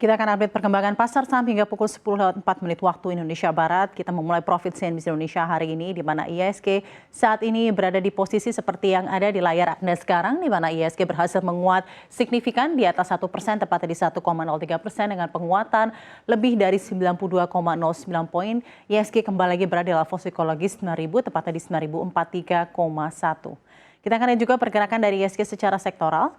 Kita akan update perkembangan pasar saham hingga pukul 10.04 waktu Indonesia Barat. Kita memulai profit CNBC Indonesia hari ini, di mana IHSG saat ini berada di posisi seperti yang ada di layar Anda sekarang, di mana IHSG berhasil menguat signifikan di atas 1%, tepatnya di 1,03% dengan penguatan lebih dari 92,09 poin. IHSG kembali lagi berada di level psikologis 9.000, tepatnya di 9.043,1. Kita akan lihat juga pergerakan dari IHSG secara sektoral.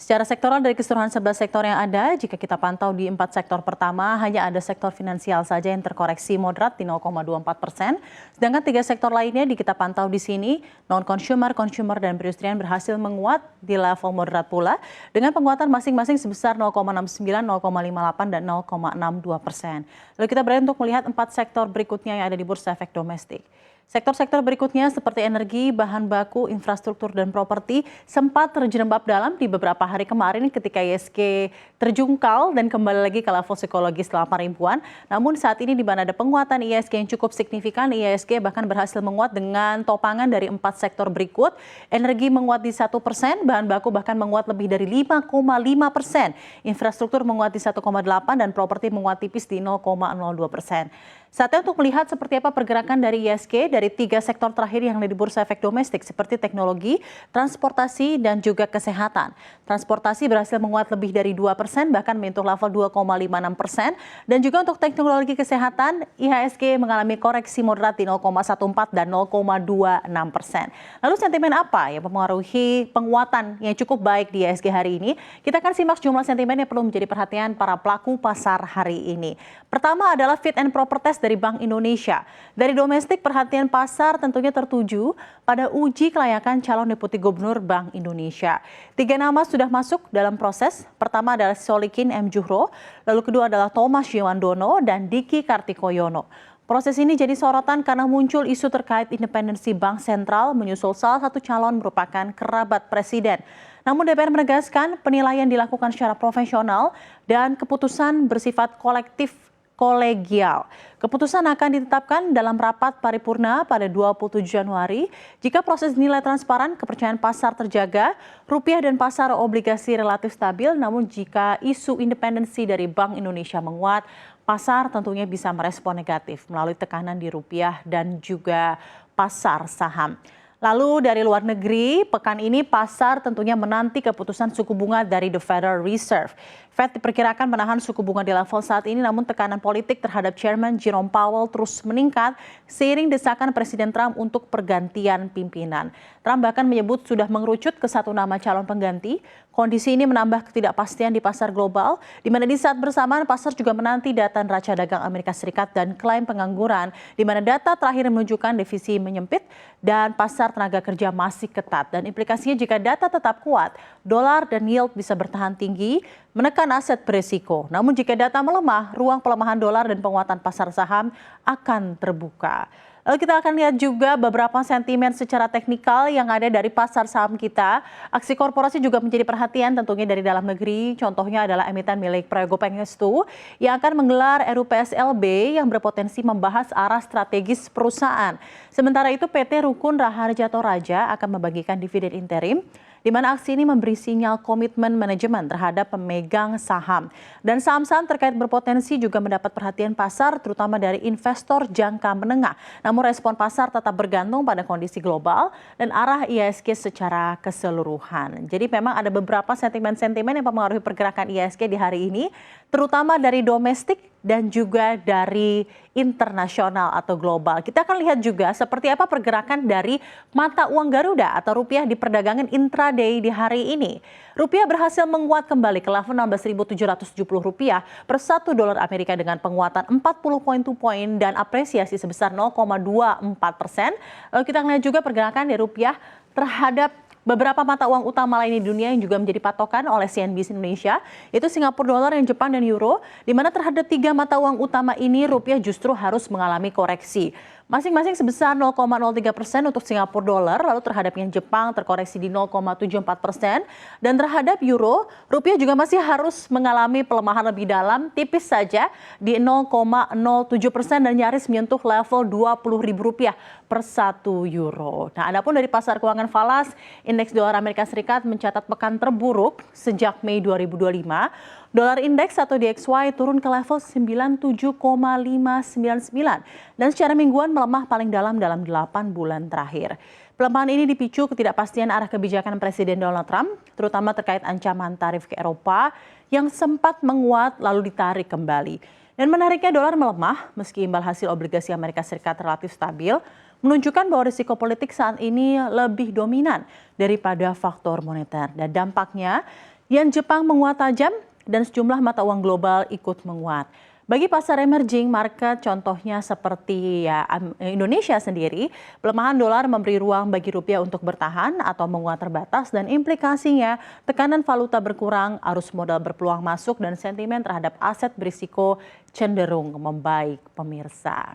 Secara sektoral dari keseluruhan 11 sektor yang ada, jika kita pantau di 4 sektor pertama, hanya ada sektor finansial saja yang terkoreksi moderat di 0,24%. Sedangkan 3 sektor lainnya kita pantau di sini, non-consumer, consumer, dan perindustrian berhasil menguat di level moderat pula, dengan penguatan masing-masing sebesar 0,69, 0,58, dan 0,62%. Lalu kita beralih untuk melihat 4 sektor berikutnya yang ada di Bursa Efek Domestik. Sektor-sektor berikutnya seperti energi, bahan baku, infrastruktur, dan properti sempat terjerembab dalam di beberapa hari kemarin ketika IHSG terjungkal dan kembali lagi ke level psikologis 8.000-an. Namun saat ini di mana ada penguatan IHSG yang cukup signifikan, IHSG bahkan berhasil menguat dengan topangan dari 4 sektor berikut. Energi menguat di 1%, bahan baku bahkan menguat lebih dari 5,5%. Infrastruktur menguat di 1,8%, dan properti menguat tipis di 0,02%. Saatnya untuk melihat seperti apa pergerakan dari IHSG dari 3 sektor terakhir yang ada di Bursa Efek Domestik seperti teknologi, transportasi, dan juga kesehatan. Transportasi berhasil menguat lebih dari 2%, bahkan menyentuh level 2,56%. Dan juga untuk teknologi kesehatan, IHSG mengalami koreksi moderat di 0,14 dan 0,26%. Lalu sentimen apa yang mempengaruhi penguatan yang cukup baik di IHSG hari ini? Kita akan simak jumlah sentimen yang perlu menjadi perhatian para pelaku pasar hari ini. Pertama adalah fit and proper test dari Bank Indonesia. Dari domestik, perhatian pasar tentunya tertuju pada uji kelayakan calon deputi gubernur Bank Indonesia. 3 nama sudah masuk dalam proses. Pertama adalah Solikin M. Juhro, lalu kedua adalah Thomas Yuwandono dan Diki Kartikoyono. Proses ini jadi sorotan karena muncul isu terkait independensi Bank Sentral menyusul salah satu calon merupakan kerabat presiden. Namun DPR menegaskan penilaian dilakukan secara profesional dan keputusan bersifat kolegial. Keputusan akan ditetapkan dalam rapat paripurna pada 27 Januari. Jika proses dinilai transparan, kepercayaan pasar terjaga, rupiah dan pasar obligasi relatif stabil. Namun jika isu independensi dari Bank Indonesia menguat, pasar tentunya bisa merespon negatif melalui tekanan di rupiah dan juga pasar saham. Lalu dari luar negeri, pekan ini pasar tentunya menanti keputusan suku bunga dari The Federal Reserve. Fed diperkirakan menahan suku bunga di level saat ini, namun tekanan politik terhadap Chairman Jerome Powell terus meningkat seiring desakan Presiden Trump untuk pergantian pimpinan. Trump bahkan menyebut sudah mengerucut ke satu nama calon pengganti. Kondisi ini menambah ketidakpastian di pasar global, di mana di saat bersamaan pasar juga menanti data neraca dagang Amerika Serikat dan klaim pengangguran, di mana data terakhir menunjukkan defisi menyempit dan pasar tenaga kerja masih ketat. Dan implikasinya jika data tetap kuat, dolar dan yield bisa bertahan tinggi, menekan aset berisiko. Namun jika data melemah, ruang pelemahan dolar dan penguatan pasar saham akan terbuka. Lalu kita akan lihat juga beberapa sentimen secara teknikal yang ada dari pasar saham kita. Aksi korporasi juga menjadi perhatian tentunya dari dalam negeri. Contohnya adalah emiten milik Prayogo Pangestu yang akan menggelar RUPSLB yang berpotensi membahas arah strategis perusahaan. Sementara itu PT Rukun Raharja Toraja akan membagikan dividen interim, di mana aksi ini memberi sinyal komitmen manajemen terhadap pemegang saham. Dan saham-saham terkait berpotensi juga mendapat perhatian pasar, terutama dari investor jangka menengah. Namun respon pasar tetap bergantung pada kondisi global dan arah IHSG secara keseluruhan. Jadi memang ada beberapa sentimen-sentimen yang mempengaruhi pergerakan IHSG di hari ini, terutama dari domestik dan juga dari internasional atau global. Kita akan lihat juga seperti apa pergerakan dari mata uang Garuda atau rupiah di perdagangan intraday di hari ini. Rupiah berhasil menguat kembali ke level 16.770 rupiah per 1 dolar Amerika dengan penguatan 40,2 poin dan apresiasi sebesar 0,24%. Lalu kita lihat juga pergerakan dari rupiah terhadap beberapa mata uang utama lain di dunia yang juga menjadi patokan oleh CNBC Indonesia, yaitu Singapura dolar, yang Jepang, dan euro, di mana terhadap 3 mata uang utama ini rupiah justru harus mengalami koreksi. Masing-masing sebesar 0,03% untuk Singapura dolar, lalu terhadap yen Jepang terkoreksi di 0,74%, dan terhadap euro, rupiah juga masih harus mengalami pelemahan lebih dalam, tipis saja di 0,07% dan nyaris menyentuh level Rp20.000 per 1 euro. Nah, adapun dari pasar keuangan falas, indeks dolar Amerika Serikat mencatat pekan terburuk sejak Mei 2025. Dolar indeks atau DXY turun ke level 97,599 dan secara mingguan melemah paling dalam 8 bulan terakhir. Pelemahan ini dipicu ketidakpastian arah kebijakan Presiden Donald Trump, terutama terkait ancaman tarif ke Eropa yang sempat menguat lalu ditarik kembali. Dan menariknya dolar melemah meski imbal hasil obligasi Amerika Serikat relatif stabil, menunjukkan bahwa risiko politik saat ini lebih dominan daripada faktor moneter. Dan dampaknya, yen Jepang menguat tajam dan sejumlah mata uang global ikut menguat. Bagi pasar emerging market, contohnya seperti Indonesia sendiri, pelemahan dolar memberi ruang bagi rupiah untuk bertahan atau menguat terbatas dan implikasinya tekanan valuta berkurang, arus modal berpeluang masuk dan sentimen terhadap aset berisiko cenderung membaik, pemirsa.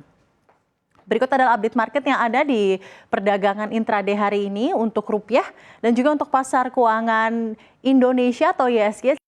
Berikut adalah update market yang ada di perdagangan intraday hari ini untuk rupiah dan juga untuk pasar keuangan Indonesia atau ISG.